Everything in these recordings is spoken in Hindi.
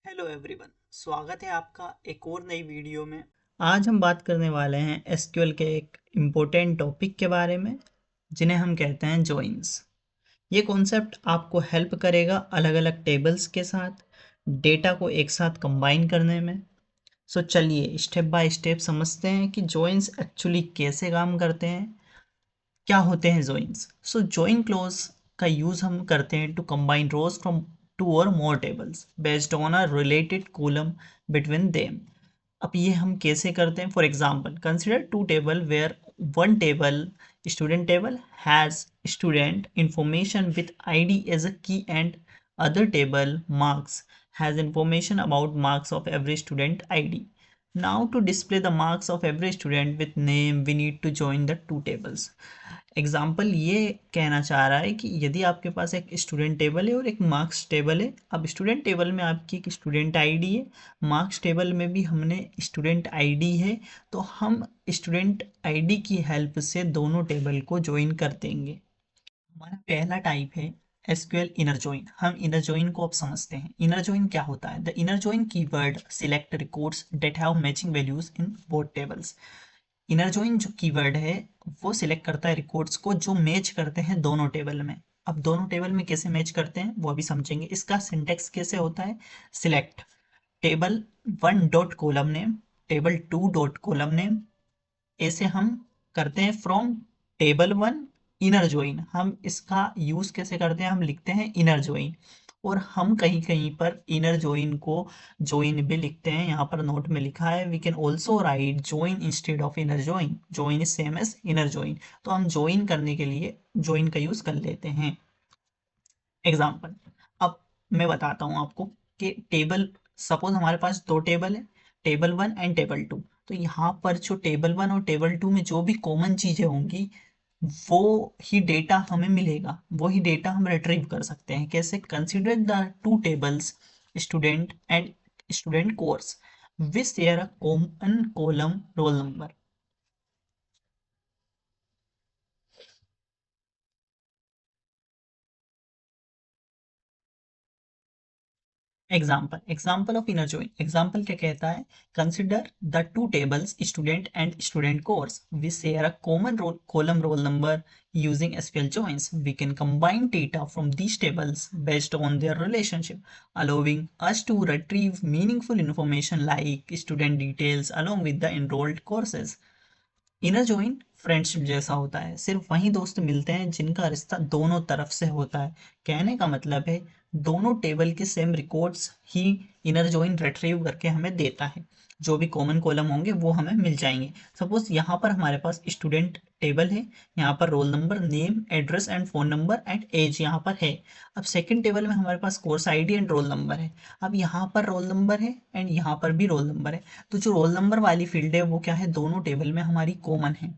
हेलो एवरीवन, स्वागत है आपका एक और नई वीडियो में। आज हम बात करने वाले हैं एसक्यूएल के एक इम्पोर्टेंट टॉपिक के बारे में, जिन्हें हम कहते हैं जॉइंस। ये कॉन्सेप्ट आपको हेल्प करेगा अलग अलग टेबल्स के साथ डेटा को एक साथ कंबाइन करने में। सो चलिए स्टेप बाय स्टेप समझते हैं कि जॉइंस एक्चुअली कैसे काम करते हैं, क्या होते हैं जॉइंस। सो जॉइन क्लोज का यूज हम करते हैं to combine rows from two और more tables based on a related column between them. अब ये हम कैसे करते हैं? For example, consider two table where one table student table has student information with id as a key and other table marks has information about marks of every student id. Now to display the marks of every student with name we need to join the two tables. Example ये कहना चाह रहा है कि यदि आपके पास एक स्टूडेंट टेबल है और एक मार्क्स टेबल है। अब स्टूडेंट टेबल में आपकी एक स्टूडेंट आईडी है, मार्क्स टेबल में भी हमने स्टूडेंट आईडी है, तो हम स्टूडेंट आईडी की हेल्प से दोनों टेबल को ज्वाइन कर देंगे। हमारा पहला टाइप है एसक्यूएल इनर जॉइन। हम इनर जॉइन को अब समझते हैं। इनर जॉइन क्या होता है? The inner join keyword select records that have matching values in both tables. Inner join जो कीवर्ड है वो सिलेक्ट करता है रिकॉर्ड्स को जो मैच करते हैं दोनों टेबल में। अब दोनों टेबल में कैसे मैच करते हैं वो अभी समझेंगे। इसका सिंटेक्स कैसे होता है? Select table one dot column name, table to dot column name. ऐसे हम करते हैं from table one inner join. हम इसका यूज कैसे करते हैं? हम लिखते हैं इनर ज्वाइन, और हम कहीं कहीं पर इनर ज्वाइन को ज्वाइन भी लिखते हैं। यहाँ पर नोट में लिखा है we can also write join instead of inner join. Join is same as inner join, तो हम ज्वाइन करने के लिए ज्वाइन का यूज कर लेते हैं। एग्जाम्पल, अब मैं बताता हूँ आपको कि टेबल, सपोज हमारे पास दो टेबल है, table one and table two. तो यहाँ पर जो टेबल वन और टेबल टू में जो भी कॉमन चीजें होंगी वो ही डेटा हमें मिलेगा, वो ही डेटा हम रिट्रीव कर सकते हैं। कैसे? Consider the two tables student and student course which share a common column roll number. Example of inner join. Example क्या कहता है? Consider the two tables student and student course we share a common roll column roll number using SQL joins. We can combine data from these tables based on their relationship, allowing us to retrieve meaningful information like student details along with the enrolled courses. Inner join friendship जैसा होता है, सिर्फ वही दोस्त मिलते हैं जिनका रिश्ता दोनों तरफ से होता है। कहने का मतलब है दोनों टेबल के सेम रिकॉर्ड्स ही इनर जॉइन रिट्रीव करके हमें देता है। जो भी कॉमन कॉलम होंगे वो हमें मिल जाएंगे। सपोज यहाँ पर हमारे पास स्टूडेंट टेबल है, यहाँ पर roll number, name, address and phone number and age यहाँ पर है। अब सेकंड टेबल में हमारे पास course ID and roll number है। अब यहाँ पर रोल नंबर है एंड यहाँ पर भी रोल नंबर है। तो जो रोल नंबर वाली फील्ड है वो क्या है? दोनों टेबल में हमारी कॉमन है।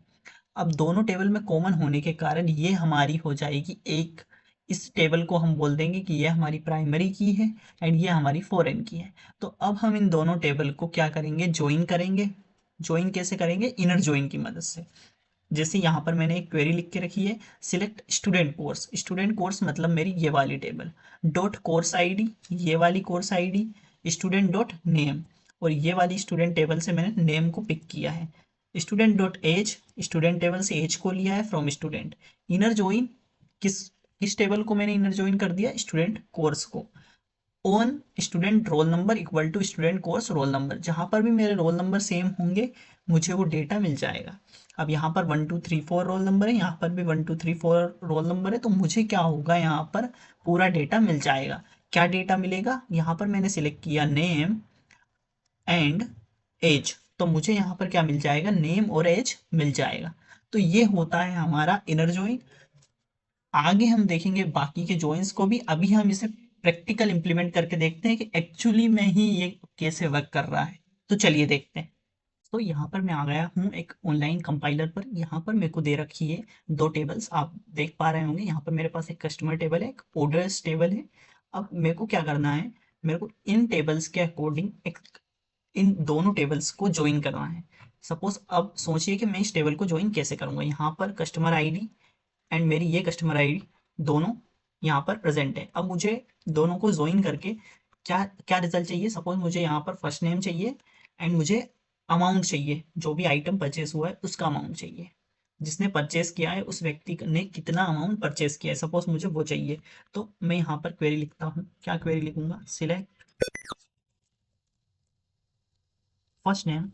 अब दोनों टेबल में कॉमन होने के कारण ये हमारी हो जाएगी एक, इस टेबल को हम बोल देंगे कि ये हमारी प्राइमरी की है एंड ये हमारी फॉरेन की है। तो अब हम इन दोनों टेबल को क्या करेंगे? ज्वाइन करेंगे। ज्वाइन कैसे करेंगे? इनर ज्वाइन की मदद से। जैसे यहाँ पर मैंने एक क्वेरी लिख के रखी है, select student course. Student course मतलब मेरी ये वाली टेबल, डॉट कोर्स आईडी, ये वाली course ID, student dot name, और ये वाली स्टूडेंट टेबल से मैंने नेम को पिक किया है। Student dot age, student table से एज को लिया है फ्रॉम स्टूडेंट। इनर ज्वाइन किस किस टेबल को मैंने इनर ज्वाइन कर दिया? स्टूडेंट कोर्स को। On student roll number equal to student course roll number, जहां पर भी मेरे रोल नंबर सेम होंगे मुझे वो डेटा मिल जाएगा। अब यहाँ पर 1 2 3 4 रोल नंबर है, यहाँ पर भी 1 2 3 4 रोल नंबर है, तो मुझे क्या होगा? यहाँ पर पूरा डेटा मिल जाएगा। क्या डेटा मिलेगा? यहाँ पर मैंने सिलेक्ट किया नेम एंड एज, तो मुझे यहाँ पर क्या मिल जाएगा? नेम और एज मिल जाएगा। तो ये होता है हमारा इनर जॉइन। आगे हम देखेंगे बाकी के जॉइंस को भी। अभी हम इसे प्रैक्टिकल इंप्लीमेंट करके देखते हैं कि एक्चुअली में ही ये कैसे वर्क कर रहा है। तो चलिए देखते हैं। तो यहाँ पर मैं आ गया हूँ एक ऑनलाइन कंपाइलर पर। यहाँ पर मेरे को दे रखी है दो टेबल्स, आप देख पा रहे होंगे। यहाँ पर मेरे पास एक कस्टमर टेबल है, एक ऑर्डर्स टेबल है। अब मेरे को क्या करना है? मेरे को इन टेबल्स के अकॉर्डिंग एक इन दोनों टेबल्स को ज्वाइन करना है। सपोज अब सोचिए कि मैं इस टेबल को ज्वाइन कैसे करूंगा। यहाँ पर कस्टमर आईडी एंड मेरी ये कस्टमर आईडी दोनों यहाँ पर प्रेजेंट है। अब मुझे दोनों को ज्वाइन करके क्या क्या रिजल्ट चाहिए? सपोज मुझे यहाँ पर फर्स्ट नेम चाहिए एंड मुझे अमाउंट चाहिए, जो भी आइटम परचेस हुआ है उसका अमाउंट चाहिए, जिसने परचेस किया है उस व्यक्ति ने कितना अमाउंट परचेस किया है, सपोज मुझे वो चाहिए। तो मैं यहाँ पर क्वेरी लिखता हूँ, क्या क्वेरी लिखूंगा? Select first name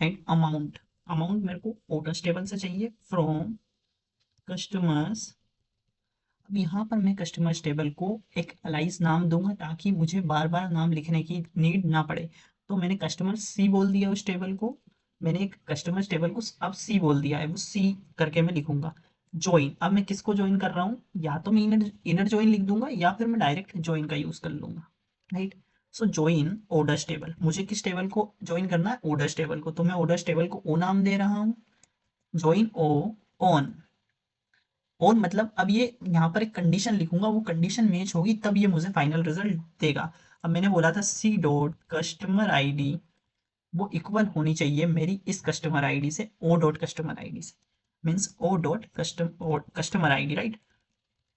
and amount. Amount मेरे को ओटस टेबल से चाहिए फ्रॉम कस्टमर्स। अब यहाँ पर मैं कस्टमर्स टेबल को एक अलाइज नाम दूंगा ताकि मुझे बार बार नाम लिखने की नीड ना पड़े। तो मैंने कस्टमर सी बोल दिया उस टेबल को, मैंने एक कस्टमर्स टेबल को अब सी बोल दिया है, वो सी करके मैं लिखूंगा। ज्वाइन, अब मैं किसको ज्वाइन कर रहा हूँ? या तो मैं इनर इनर ज्वाइन लिख दूंगा या फिर मैं डायरेक्ट ज्वाइन का यूज कर लूंगा, राइट। सो ज्वाइन ऑर्डर्स टेबल, मुझे किस टेबल को ज्वाइन करना है? ऑर्डर्स टेबल को, तो मैं ऑर्डर्स टेबल को ओ नाम दे रहा हूँ। Join O on. और मतलब अब ये यहाँ पर एक कंडीशन लिखूंगा, वो कंडीशन मैच होगी तब ये मुझे फाइनल रिजल्ट देगा। अब मैंने बोला था सी डॉट कस्टमर आईडी वो इक्वल होनी चाहिए मेरी इस कस्टमर आईडी से, ओ डॉट कस्टमर आईडी से, means O dot customer ID, right,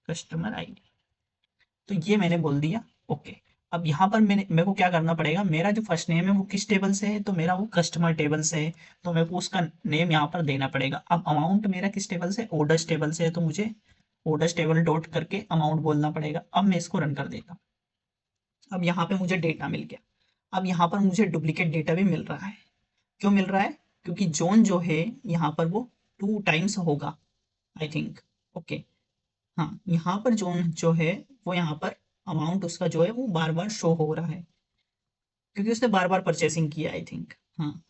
customer ID. तो ये मैंने बोल दिया, ओके। अब यहाँ पर मेरे को क्या करना पड़ेगा? मेरा जो फर्स्ट नेम है वो किस टेबल से है? तो मेरा वो कस्टमर टेबल से है, तो मेरे को उसका नेम यहाँ पर देना पड़ेगा। अब अमाउंट मेरा किस टेबल से? ऑर्डर्स टेबल से है, तो मुझे ऑर्डर्स टेबल डॉट करके अमाउंट बोलना पड़ेगा। अब मैं इसको रन कर देता हूँ। अब यहाँ पे मुझे डेटा मिल गया। अब यहाँ पर मुझे डुप्लीकेट डेटा भी मिल रहा है। क्यों मिल रहा है? क्योंकि जोन जो है यहाँ पर वो 2 टाइम्स होगा, आई थिंक। ओके, हाँ, यहाँ पर जोन जो है वो यहाँ पर अमाउंट उसका जो है वो बार बार शो हो रहा है, क्योंकि उसने बार बार परचेसिंग किया, आई थिंक। हाँ,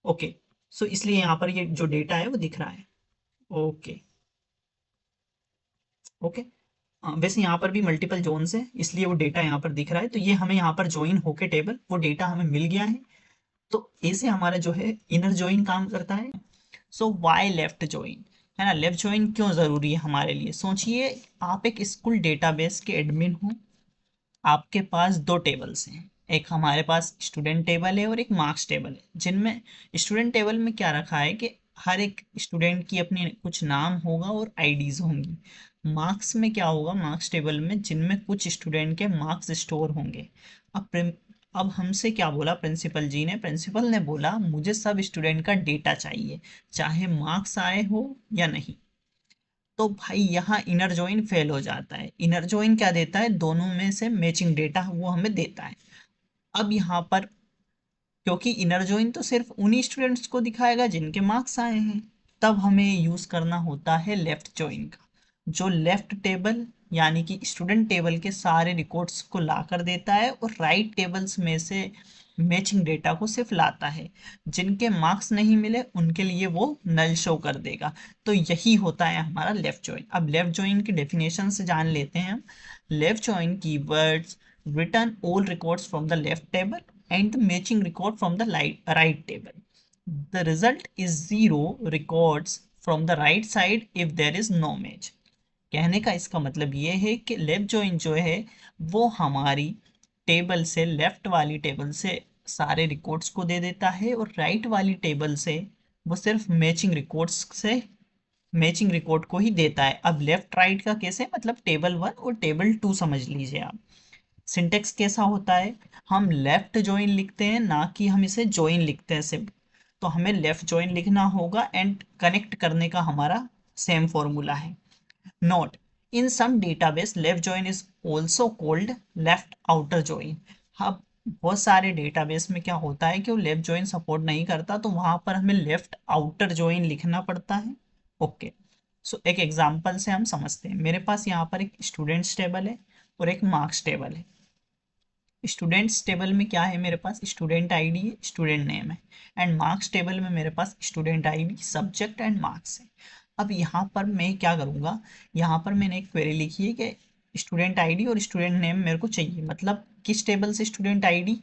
ओके। सो इसलिए यहाँ पर ये जो डेटा है वो दिख रहा है। Okay, okay. वैसे यहाँ पर भी मल्टीपल जोन्स है, इसलिए वो डेटा यहाँ पर दिख रहा है। तो ये हमें यहाँ पर ज्वाइन होके टेबल वो डेटा हमें मिल गया है। तो ऐसे हमारा जो है इनर ज्वाइन काम करता है। सो वाई लेफ्ट ज्वाइन, है ना? लेफ्ट ज्वाइन क्यों जरूरी है हमारे लिए? सोचिए, आप एक स्कूल डेटाबेस के एडमिन हो, आपके पास दो टेबल्स हैं, एक हमारे पास स्टूडेंट टेबल है और एक मार्क्स टेबल है, जिनमें स्टूडेंट टेबल में क्या रखा है कि हर एक स्टूडेंट की अपनी कुछ नाम होगा और आईडीज होंगी। मार्क्स में क्या होगा? मार्क्स टेबल में जिनमें कुछ स्टूडेंट के मार्क्स स्टोर होंगे। अब अब हमसे क्या बोला प्रिंसिपल जी ने? प्रिंसिपल ने बोला मुझे सब स्टूडेंट का डेटा चाहिए, चाहे मार्क्स आए हो या नहीं। तो भाई यहाँ इनर जॉइन फेल हो जाता है। इनर जॉइन क्या देता है? दोनों में से मैचिंग डेटा वो हमें देता है। अब यहाँ पर क्योंकि इनर जॉइन तो सिर्फ उन्हीं स्टूडेंट्स को दिखाएगा जिनके मार्क्स आए हैं, तब हमें यूज करना होता है लेफ्ट जॉइन का, जो लेफ्ट टेबल यानी कि स्टूडेंट टेबल के सारे रिकॉर्ड्स को ला कर देता है और राइट टेबल्स में से मैचिंग डेटा को सिर्फ लाता है। जिनके मार्क्स नहीं मिले उनके लिए वो नल शो कर देगा। तो यही होता है हमारा लेफ्ट जॉइन। अब लेफ्ट जॉइन की डेफिनेशन से जान लेते हैं हम। Left join keywords return all records from the left table and the matching record from the right table. The result is zero records from the right side if there is no match. कहने का इसका मतलब ये है कि लेफ्ट जॉइन जो है वो हमारी टेबल से, लेफ्ट वाली टेबल से सारे रिकॉर्ड्स को दे देता है और राइट वाली टेबल से वो सिर्फ मैचिंग रिकॉर्ड्स से मैचिंग रिकॉर्ड को ही देता है। अब लेफ्ट राइट का कैसे? मतलब टेबल 1 और टेबल 2 समझ लीजिए आप। सिंटेक्स कैसा होता है? हम लेफ्ट ज्वाइन लिखते हैं, ना कि हम इसे ज्वाइन लिखते हैं सिर्फ। तो हमें लेफ्ट ज्वाइन लिखना होगा एंड कनेक्ट करने का हमारा सेम फॉर्मूला है। Note, in some database left join is also called left outer join. अब बहुत सारे डेटाबेस में क्या होता है कि वो लेफ्ट ज्वाइन सपोर्ट नहीं करता, तो वहां पर हमें लेफ्ट आउटर ज्वाइन लिखना पड़ता है। ओके, सो एक एग्जांपल से हम समझते हैं। मेरे पास यहाँ पर एक स्टूडेंट्स टेबल है और एक मार्क्स टेबल है। स्टूडेंट्स टेबल में क्या है? मेरे पास स्टूडेंट आईडी है, स्टूडेंट नेम है, एंड मार्क्स टेबल में मेरे पास student ID, subject and marks है। अब यहाँ पर मैं क्या करूँगा? यहाँ पर मैंने एक क्वेरी लिखी है कि स्टूडेंट आईडी और स्टूडेंट नेम मेरे को चाहिए। मतलब किस टेबल से स्टूडेंट आईडी?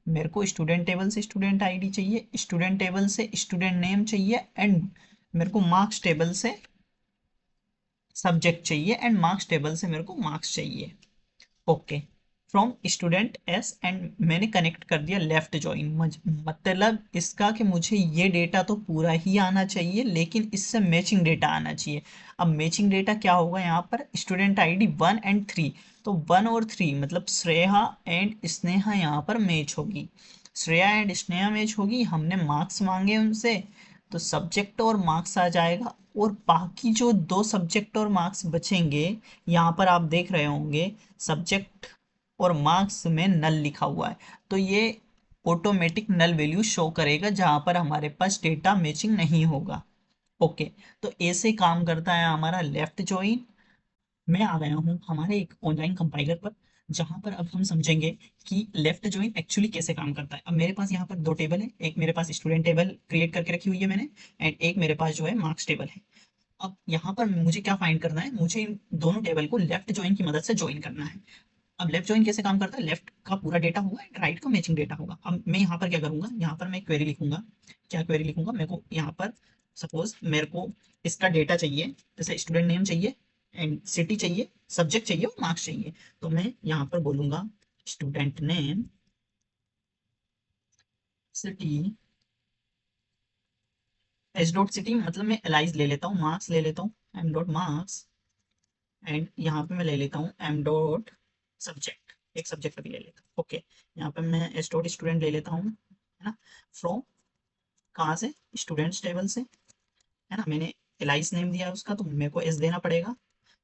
मेरे को स्टूडेंट टेबल से स्टूडेंट आईडी चाहिए, स्टूडेंट टेबल से स्टूडेंट नेम चाहिए, एंड मेरे को मार्क्स टेबल से सब्जेक्ट चाहिए, एंड मार्क्स टेबल से मेरे को मार्क्स चाहिए। Okay, from student S and मैंने कनेक्ट कर दिया लेफ्ट ज्वाइन। मतलब इसका कि मुझे ये डेटा तो पूरा ही आना चाहिए लेकिन इससे मैचिंग डेटा आना चाहिए। अब मैचिंग डेटा क्या होगा यहाँ पर, स्टूडेंट आईडी 1 और 3, तो 1 और 3 मतलब श्रेया एंड स्नेहा यहाँ पर मैच होगी। श्रेया एंड स्नेहा मैच होगी, हमने मार्क्स मांगे उनसे, तो सब्जेक्ट और मार्क्स आ जाएगा। और बाकी जो 2 सब्जेक्ट और मार्क्स बचेंगे, यहाँ पर आप देख रहे होंगे सब्जेक्ट और मार्क्स में नल लिखा हुआ है, तो ये ऑटोमेटिक नल वैल्यू शो करेगा जहां पर हमारे पास डेटा मैचिंग नहीं होगा। ओके, तो ऐसे काम करता है हमारा लेफ्ट जॉइन। मैं आ गया हूँ हमारे एक ऑनलाइन कंपाइलर पर, जहां पर अब हम समझेंगे कि लेफ्ट जॉइन एक्चुअली कैसे काम करता है। अब मेरे पास यहाँ पर 2 टेबल है, एक मेरे पास स्टूडेंट टेबल क्रिएट करके रखी हुई है मैंने, एंड एक मेरे पास जो है मार्क्स टेबल है। अब यहाँ पर मुझे क्या फाइंड करना है, मुझे इन दोनों टेबल को लेफ्ट जॉइन की मदद से ज्वाइन करना है। अब लेफ्ट जॉइन कैसे काम करता है, लेफ्ट का पूरा डेटा होगा एंड राइट का मैचिंग डेटा होगा। अब मैं यहाँ पर क्या करूंगा, यहाँ पर मैं क्वेरी लिखूंगा। क्या क्वेरी लिखूंगा, मेरे को यहाँ पर सपोज मेरे को इसका डेटा चाहिए, जैसे स्टूडेंट नेम चाहिए एंड सिटी चाहिए, सब्जेक्ट चाहिए और मार्क्स चाहिए। तो मैं यहाँ पर बोलूंगा student name, city, S dot city मतलब मैं एलाइज ले लेता हूँ, मार्क्स ले लेता हूँ एम डॉट मार्क्स, एंड यहाँ पे मैं ले लेता हूँ एम डॉट सब्जेक्ट, एक सब्जेक्ट भी ले लेता हूँ। ओके, यहाँ पे मैं एस डॉट स्टूडेंट ले लेता हूँ, है ना, फ्रॉम कहाँ से, स्टूडेंट्स टेबल से, है ना। मैंने एलाइस नेम दिया है उसका, तो मेरे को एस देना पड़ेगा।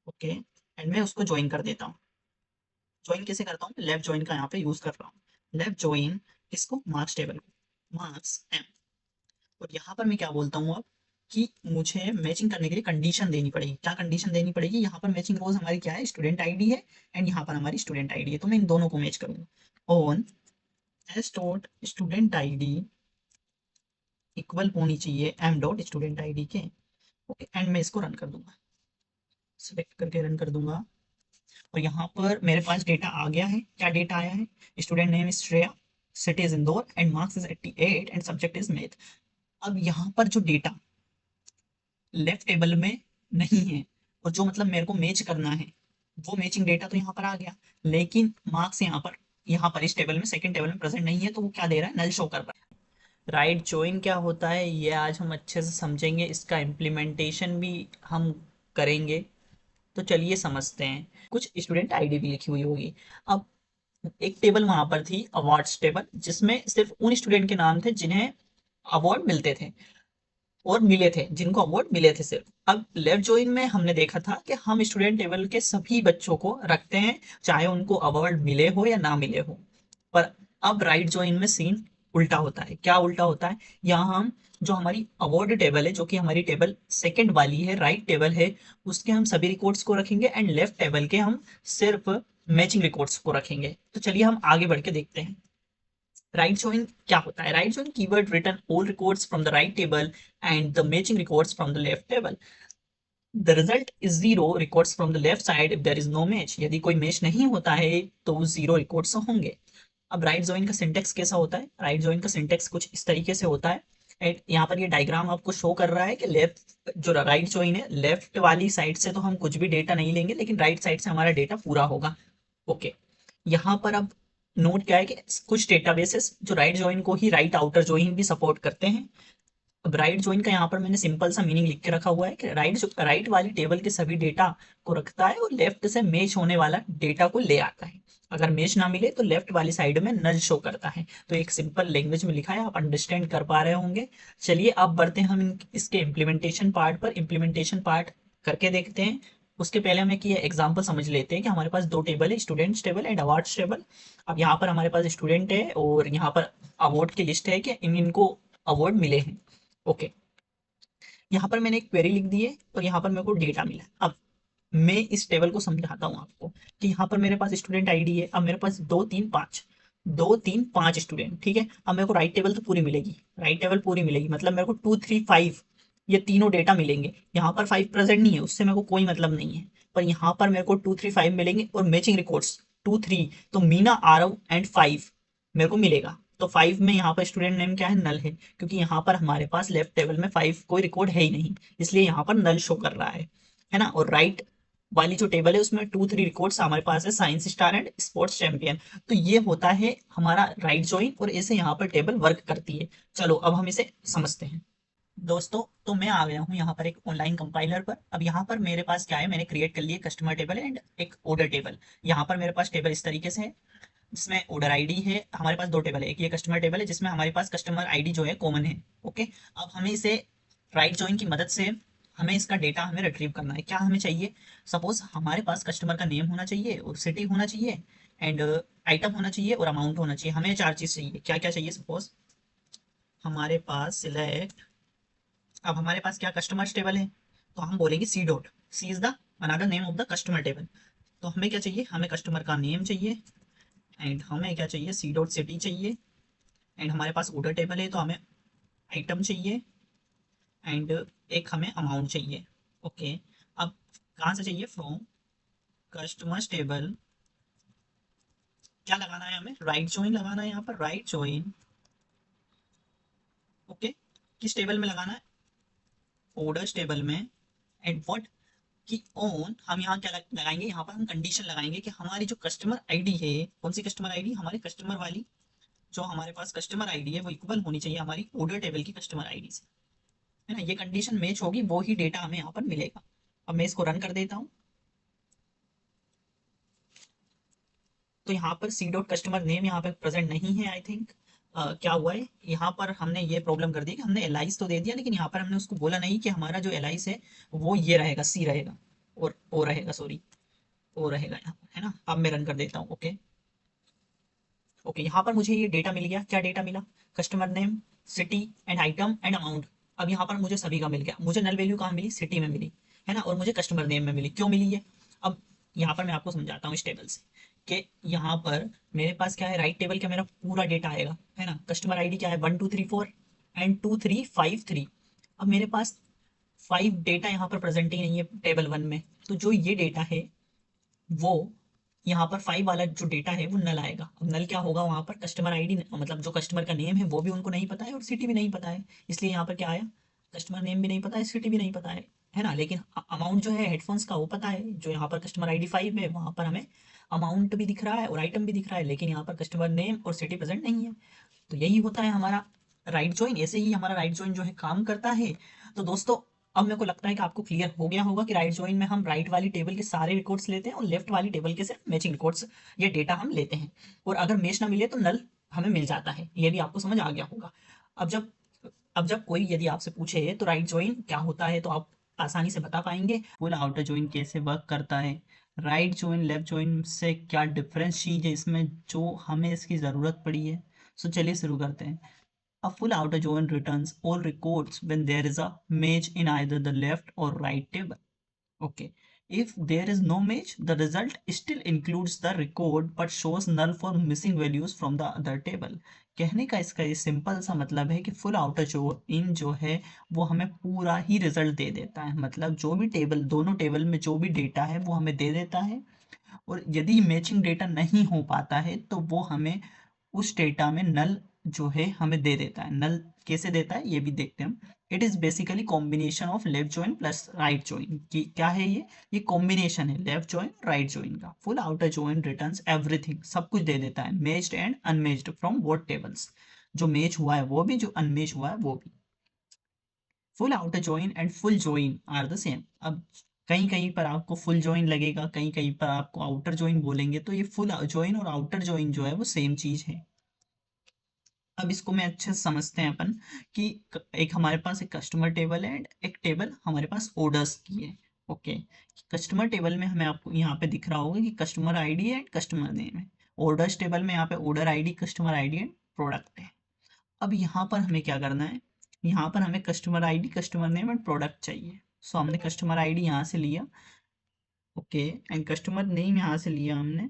ओके, एंड मैं उसको ज्वाइन कर देता हूँ। ज्वाइन कैसे करता हूँ, लेफ्ट ज्वाइन का यहाँ पे यूज कर रहा हूँ। लेफ्ट ज्वाइन किसको, मार्क्स टेबल को, मार्क्स एम। और यहाँ पर मैं क्या बोलता हूँ अब, कि मुझे मैचिंग करने के लिए कंडीशन देनी पड़ेगी। क्या कंडीशन देनी पड़ेगी, यहाँ पर मैचिंग रोज हमारी क्या है, स्टूडेंट आईडी है एंड यहाँ पर हमारी स्टूडेंट आईडी है, तो मैं इन दोनों को मैच करूंगा। On S dot student ID equal होनी चाहिए एम डॉट स्टूडेंट आईडी के। ओके, एंड मैं इसको रन कर दूंगा, सिलेक्ट करके रन कर दूंगा। और यहाँ पर मेरे पास डेटा आ गया है। क्या डेटा आया है, student name is Shreya, city is Indore and marks is 88 and subject is math. अब यहाँ पर जो डेटा लेफ्ट टेबल में नहीं है और जो मतलब मेरे को मैच करना है, वो मैचिंग डेटा तो यहाँ पर आ गया, लेकिन मार्क्स यहाँ पर इस टेबल में, सेकंड टेबल में प्रेजेंट नहीं है, तो वो क्या दे रहा है, नल शो कर रहा है। राइट जॉइन क्या होता है ये आज हम अच्छे से समझेंगे, इसका इम्प्लीमेंटेशन भी हम करेंगे। तो चलिए समझते हैं। कुछ स्टूडेंट आईडी भी लिखी हुई होगी। अब एक टेबल वहां पर थी अवार्ड्स टेबल, जिसमें सिर्फ उन स्टूडेंट के नाम थे जिन्हें अवार्ड मिलते थे और मिले थे, जिनको अवार्ड मिले थे सिर्फ। अब लेफ्ट जॉइन में हमने देखा था कि हम स्टूडेंट टेबल के सभी बच्चों को रखते हैं, चाहे उनको अवार्ड मिले हो या ना मिले हो। पर अब राइट जॉइन में सीन उल्टा होता है। क्या उल्टा होता है, यहाँ हम जो हमारी अवार्ड टेबल है, जो कि हमारी टेबल सेकंड वाली है, राइट टेबल है, उसके हम सभी रिकॉर्ड्स को रखेंगे एंड लेफ्ट टेबल के हम सिर्फ मैचिंग रिकॉर्ड्स को रखेंगे। तो चलिए हम आगे बढ़ के देखते हैं राइट join क्या होता है। Right join keyword return all records from the right table and the matching records from the left table. The result is zero records from the left side if there is no match. यदि कोई मैच नहीं होता है तो जीरो रिकॉर्ड्स होंगे। अब राइट जॉइन का सिंटेक्स कैसा होता है, राइट जॉइन का सिंटेक्स कुछ इस तरीके से होता है। एंड यहाँ पर ये डायग्राम आपको शो कर रहा है कि लेफ्ट जो राइट जॉइन है, लेफ्ट वाली साइड से तो हम कुछ भी डेटा नहीं लेंगे, लेकिन राइट साइड से हमारा डेटा पूरा होगा। ओके, यहाँ पर अब नोट क्या है कि कुछ डेटाबेसेस जो राइट जॉइन को ही राइट आउटर जॉइन भी सपोर्ट करते हैं। अब राइट जॉइन का यहाँ पर मैंने सिंपल सा मीनिंग लिख के रखा हुआ है कि राइट वाली टेबल के सभी डेटा को रखता है और लेफ्ट से मैच होने वाला डेटा को ले आता है। अगर मैच ना मिले तो लेफ्ट वाली साइड में नल शो करता है। तो एक सिंपल लैंग्वेज में लिखा है, आप अंडरस्टैंड कर पा रहे होंगे। चलिए अब बढ़ते हैं हम इसके इम्प्लीमेंटेशन पार्ट पर। इम्प्लीमेंटेशन पार्ट करके देखते हैं। उसके पहले हम एक ये एग्जांपल समझ लेते हैं कि हमारे पास 2 टेबल है, students table and awards table. अब यहाँ पर हमारे पास स्टूडेंट है और यहाँ पर अवार्ड की लिस्ट है कि इनको अवार्ड मिले हैं। ओके, यहाँ पर मैंने एक क्वेरी लिख दी है और यहाँ पर मेरे को डेटा मिला है। अब मैं इस टेबल को समझाता हूँ आपको कि यहाँ पर मेरे पास स्टूडेंट आईडी है। अब मेरे पास 2 3 5 स्टूडेंट, ठीक है। अब मेरे को राइट टेबल तो पूरी मिलेगी, राइट टेबल पूरी मिलेगी, मतलब मेरे को 2 3 5 ये तीनों डेटा मिलेंगे। यहाँ पर 5 प्रेजेंट नहीं है, उससे मेरे को कोई मतलब नहीं है, पर यहाँ पर मेरे को 2 3 5 मिलेंगे और मैचिंग रिकॉर्ड्स 2 3, तो मीना, आरव एंड 5 मेरे को मिलेगा। तो 5 में यहाँ पर स्टूडेंट नेम क्या है, नल है, क्योंकि यहाँ पर हमारे पास लेफ्ट टेबल में 5 कोई रिकॉर्ड है ही नहीं, इसलिए यहाँ पर नल शो कर रहा है ना। और राइट वाली जो टेबल है उसमें 2-3 रिकॉर्ड्स हमारे पास है, science star and sports champion. तो ये होता है हमारा राइट जॉइन और ऐसे यहाँ पर टेबल वर्क करती है। चलो अब हम इसे समझते हैं। दोस्तों, तो मैं आ गया हूँ यहाँ पर एक ऑनलाइन कंपाइलर पर। अब यहाँ पर मेरे पास क्या है, मैंने क्रिएट कर लिया कस्टमर टेबल एंड एक ऑर्डर टेबल। यहाँ पर मेरे पास टेबल इस तरीके से है, जिसमें ऑर्डर आईडी है। हमारे पास दो टेबल है, एक ये कस्टमर टेबल है जिसमें हमारे पास कस्टमर आईडी जो है कॉमन है। ओके, अब हमें इसे राइट जॉइन की मदद से हमें इसका डेटा हमें रिट्रीव करना है। क्या हमें चाहिए, सपोज हमारे पास कस्टमर का नेम होना चाहिए और सिटी होना चाहिए एंड आइटम होना चाहिए और अमाउंट होना चाहिए। हमें चार चीज चाहिए। क्या क्या चाहिए, सपोज हमारे पास सिलेक्ट, अब हमारे पास क्या कस्टमर्स टेबल है तो हम बोलेंगे C dot, C is the another name of the customer table. तो हमें क्या चाहिए, हमें कस्टमर का नेम चाहिए एंड हमें क्या चाहिए, सी डॉट सिटी चाहिए एंड हमारे पास ऑर्डर टेबल है तो हमें आइटम चाहिए एंड एक हमें अमाउंट चाहिए। ओके, अब कहाँ से चाहिए, फ्रॉम कस्टमर्स टेबल। क्या लगाना है, हमें राइट जॉइन लगाना है यहाँ पर, राइट जॉइन। ओके, किस टेबल में लगाना है, ऑर्डर्स टेबल में। एंड व्हाट कि ऑन, हम यहाँ क्या लगाएंगे, यहाँ पर हम कंडीशन लगाएंगे कि हमारी जो कस्टमर आईडी है, कौन सी कस्टमर आईडी, हमारे कस्टमर वाली जो हमारे पास कस्टमर आईडी है वो इक्वल होनी चाहिए हमारी ऑर्डर टेबल की कस्टमर आईडी से, है ना। ये कंडीशन मैच होगी वो ही डेटा हमें यहाँ पर मिलेगा। अब मैं इसको रन कर देता हूँ। तो यहाँ पर सी डॉट कस्टमर नेम यहाँ पे प्रेजेंट नहीं है आई थिंक। क्या हुआ है, यहाँ पर हमने ये प्रॉब्लम कर दी कि हमने एलाइस तो दे दिया लेकिन यहाँ पर हमने उसको बोला नहीं कि हमारा जो एलाइस है वो ये रहेगा, सी रहेगा और ओ रहेगा, सॉरी ओ रहेगा यहाँ पर, है ना। अब मैं रन कर देता हूँ। ओके ओके, यहाँ पर मुझे ये डेटा मिल गया। क्या डेटा मिला, customer name, city and item and amount. अब यहाँ पर मुझे सभी का मिल गया। मुझे नल वैल्यू कहाँ मिली, सिटी में मिली, है ना, और मुझे कस्टमर नेम में मिली। क्यों मिली ये, अब यहाँ पर मैं आपको समझाता हूँ इस टेबल से कि यहाँ पर मेरे पास क्या है, राइट टेबल का मेरा पूरा डेटा आएगा, है ना। कस्टमर आईडी क्या है, 1234 एंड 2353। अब मेरे पास 5 डेटा यहाँ पर प्रेजेंट ही नहीं है टेबल 1 में। तो जो ये डेटा है वो यहाँ पर 5 वाला जो डेटा है वो नल आएगा। अब नल क्या होगा, वहां पर कस्टमर आईडी मतलब जो कस्टमर का नेम है वो भी उनको नहीं पता है और सिटी भी नहीं पता है, इसलिए यहाँ पर क्या आया, कस्टमर नेम भी नहीं पता है, सिटी भी नहीं पता है ना। लेकिन अमाउंट जो है हेडफोन्स का वो पता है, जो यहाँ पर कस्टमर आईडी 5 है वहां पर हमें अमाउंट भी दिख रहा है और आइटम भी दिख रहा है, लेकिन यहाँ पर कस्टमर नेम और सिटी प्रेजेंट नहीं है। तो यही होता है हमारा राइट जॉइन। ऐसे ही हमारा राइट जॉइन जो है काम करता है। तो दोस्तों, अब मेरे को लगता है कि आपको क्लियर हो गया होगा कि राइट जॉइन में हम राइट वाली टेबल के सारे रिकॉर्ड्स लेते हैं और लेफ्ट वाली टेबल के सिर्फ मैचिंग रिकॉर्ड्स, ये डेटा हम लेते हैं। और अगर मैच ना मिले तो नल हमें मिल जाता है। ये भी आपको समझ आ गया होगा। अब जब अब जब कोई यदि आपसे पूछे तो राइट जॉइन क्या होता है तो आप आसानी से बता पाएंगे। फुल आउटर जॉइन कैसे वर्क करता है, राइट जॉइन लेफ्ट जॉइन से क्या डिफरेंस चीज है इसमें जो हमें इसकी जरूरत पड़ी है। सो चलिए शुरू करते हैं। A full outer join returns all records when there is a match in either the left or right table. Okay. If there is no match, the result still includes the record but shows null for missing values from the other table. कहने का इसका ये सिंपल सा मतलब है कि फुल आउटर जॉइन जो है वो हमें पूरा ही रिजल्ट दे देता है। मतलब जो भी टेबल, दोनों टेबल में जो भी डेटा है वो हमें दे देता है। और यदि मैचिंग डेटा नहीं हो पाता है तो वो हमें उस डेटा में नल जो है हमें दे देता है। नल कैसे देता है ये भी देखते हैं हम। It is basically combination of left join plus right join की। क्या है ये कॉम्बिनेशन है लेफ्ट जॉइन राइट जॉइन का। Full outer join returns everything, सब कुछ दे देता है, matched and unmatched from both tables. जो मैच हुआ है वो भी, जो अनमैच हुआ है वो भी। Full outer join and full join are the same. अब कहीं कहीं पर आपको फुल जॉइन लगेगा, कहीं कहीं पर आपको आउटर जॉइन बोलेंगे, तो ये फुल जॉइन और आउटर जॉइन जो है वो सेम चीज है। अब इसको मैं अच्छे से समझते हैं अपन कि एक हमारे पास एक कस्टमर टेबल है एंड एक टेबल हमारे पास ऑर्डर्स की है। ओके, कस्टमर टेबल में हमें आपको यहाँ पे दिख रहा होगा कि customer ID and customer name है। ऑर्डर्स टेबल में यहाँ पे order ID, customer ID and product है। अब यहाँ पर हमें क्या करना है, यहाँ पर हमें customer ID, customer name and product चाहिए। सो हमने कस्टमर आईडी यहाँ से लिया, ओके, एंड कस्टमर नेम यहाँ से लिया हमने,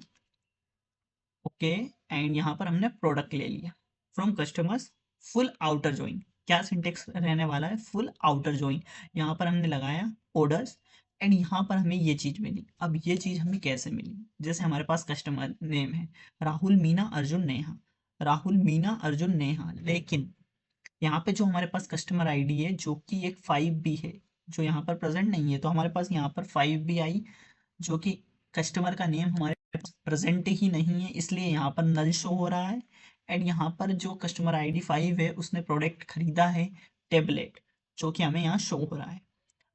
ओके, एंड यहाँ पर हमने प्रोडक्ट ले लिया from customers. Full outer join, क्या सिंटेक्स रहने वाला है, फुल आउटर जॉइन। यहाँ पर हमने लगाया ऑर्डर्स एंड यहाँ पर हमें ये चीज मिली। अब ये चीज हमें कैसे मिली, जैसे हमारे पास कस्टमर नेम है राहुल मीना अर्जुन नेहा, राहुल मीना अर्जुन नेहा, लेकिन यहाँ पे जो हमारे पास कस्टमर आईडी है जो कि एक 5 भी है जो यहाँ पर प्रेजेंट नहीं है, तो हमारे पास यहाँ पर 5 भी आई जो कि कस्टमर का नेम हमारे पास प्रेजेंट ही नहीं है, इसलिए यहाँ पर नल शो हो रहा है। एंड यहाँ पर जो कस्टमर आईडी 5 है उसने प्रोडक्ट खरीदा है टेबलेट, जो कि हमें यहाँ शो हो रहा है।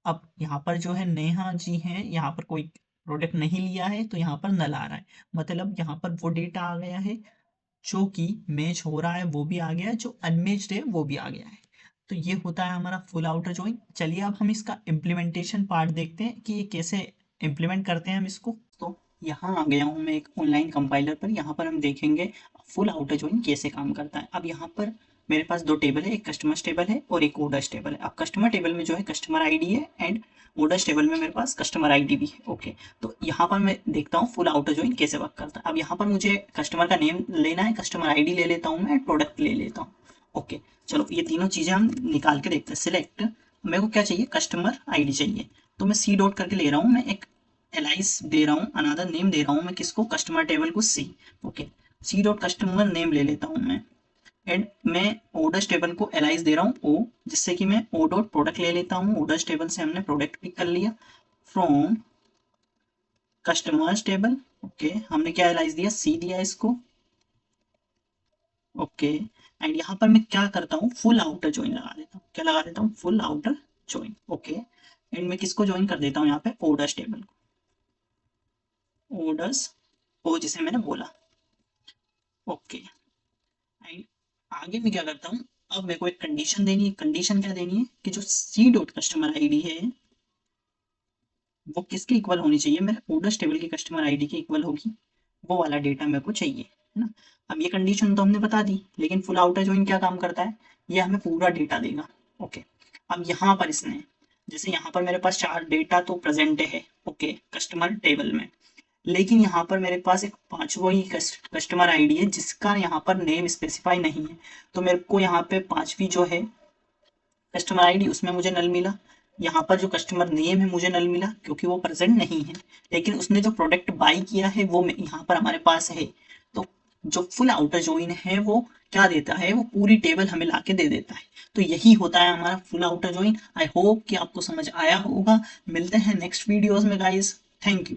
अब यहाँ पर जो है नेहा जी हैं, यहाँ पर कोई प्रोडक्ट नहीं लिया है तो यहाँ पर नल आ रहा है, मतलब यहाँ पर वो डेटा आ गया है जो कि मैच हो रहा है वो भी आ गया है, जो अनमैच्ड है वो भी आ गया है। तो ये होता है हमारा फुल आउटर जॉइन। चलिए अब हम इसका इम्प्लीमेंटेशन पार्ट देखते हैं कि ये कैसे इम्प्लीमेंट करते हैं हम इसको। तो यहाँ आ गया हूँ मैं एक ऑनलाइन कंपाइलर पर, यहाँ पर हम देखेंगे फुल आउटर जॉइन कैसे काम करता है। अब यहाँ पर मेरे पास दो टेबल है, एक कस्टमर्स टेबल है और एक ऑर्डर्स टेबल है। अब कस्टमर टेबल में जो है कस्टमर आईडी है एंड ऑर्डर्स टेबल में मेरे पास कस्टमर आईडी भी है। ओके, तो यहाँ पर मैं देखता हूँ फुल आउटर जॉइन कैसे वर्क करता है। अब यहाँ पर मुझे कस्टमर का नेम लेना है, कस्टमर आईडी ले लेता हूँ मैं, प्रोडक्ट ले लेता हूँ। ओके, चलो ये तीनों चीजें हम निकाल के देखते हैं। सिलेक्ट, मेरे को क्या चाहिए, कस्टमर आईडी चाहिए, तो मैं सी डॉट करके ले रहा हूँ, मैं एक एलाइस दे रहा हूँ, अनदर नेम दे रहा हूँ मैं किसको, कस्टमर टेबल को C. Okay, C dot customer name ले लेता हूँ मैं, एंड मैं ऑर्डर्स टेबल को एलाइस दे रहा हूँ ओ, जिससे कि मैं ओ डॉट प्रोडक्ट ले लेता हूँ। ऑर्डर्स टेबल से हमने प्रोडक्ट पिक कर लिया फ्रॉम कस्टमर्स टेबल। ओके, हमने क्या एलाइस दिया, सी दिया इसको। ओके, एंड यहाँ पर मैं क्या करता हूँ, फुल आउटर ज्वाइन लगा देता हूँ। क्या लगा देता हूँ, full outer join. Okay, and मैं किसको ज्वाइन कर देता हूँ यहाँ पे, ऑर्डर्स टेबल को, ऑर्डर्स ओ जिसे मैंने बोला। ओके, एंड आगे मैं क्या करता हूँ, अब मेरे को एक कंडीशन देनी है। कंडीशन क्या देनी है कि जो सी डॉट कस्टमर आईडी है वो किसके इक्वल होनी चाहिए, मेरे ऑर्डर्स टेबल की कस्टमर आईडी के इक्वल होगी, वो वाला डेटा मेरे को चाहिए, है ना। अब ये कंडीशन तो हमने बता दी, लेकिन फुल आउटर ज्वाइन क्या काम करता है, ये हमें पूरा डेटा देगा। ओके, अब यहाँ पर इसने, जैसे यहाँ पर मेरे पास चार डेटा तो प्रेजेंट है, ओके, कस्टमर टेबल में, लेकिन यहाँ पर मेरे पास एक पांचवा ही कस्टमर आईडी है जिसका यहाँ पर नेम स्पेसिफाई नहीं है। तो मेरे को यहाँ पे पांचवी जो है कस्टमर आईडी उसमें मुझे नल मिला, यहाँ पर जो कस्टमर नेम है मुझे नल मिला क्योंकि वो प्रेजेंट नहीं है, लेकिन उसने जो प्रोडक्ट बाई किया है वो यहाँ पर हमारे पास है। तो जो फुल आउटर ज्वाइन है वो क्या देता है, वो पूरी टेबल हमें लाके दे देता है। तो यही होता है हमारा full outer join. I hope कि आपको समझ आया होगा। मिलते हैं नेक्स्ट वीडियोस में गाइस, थैंक यू।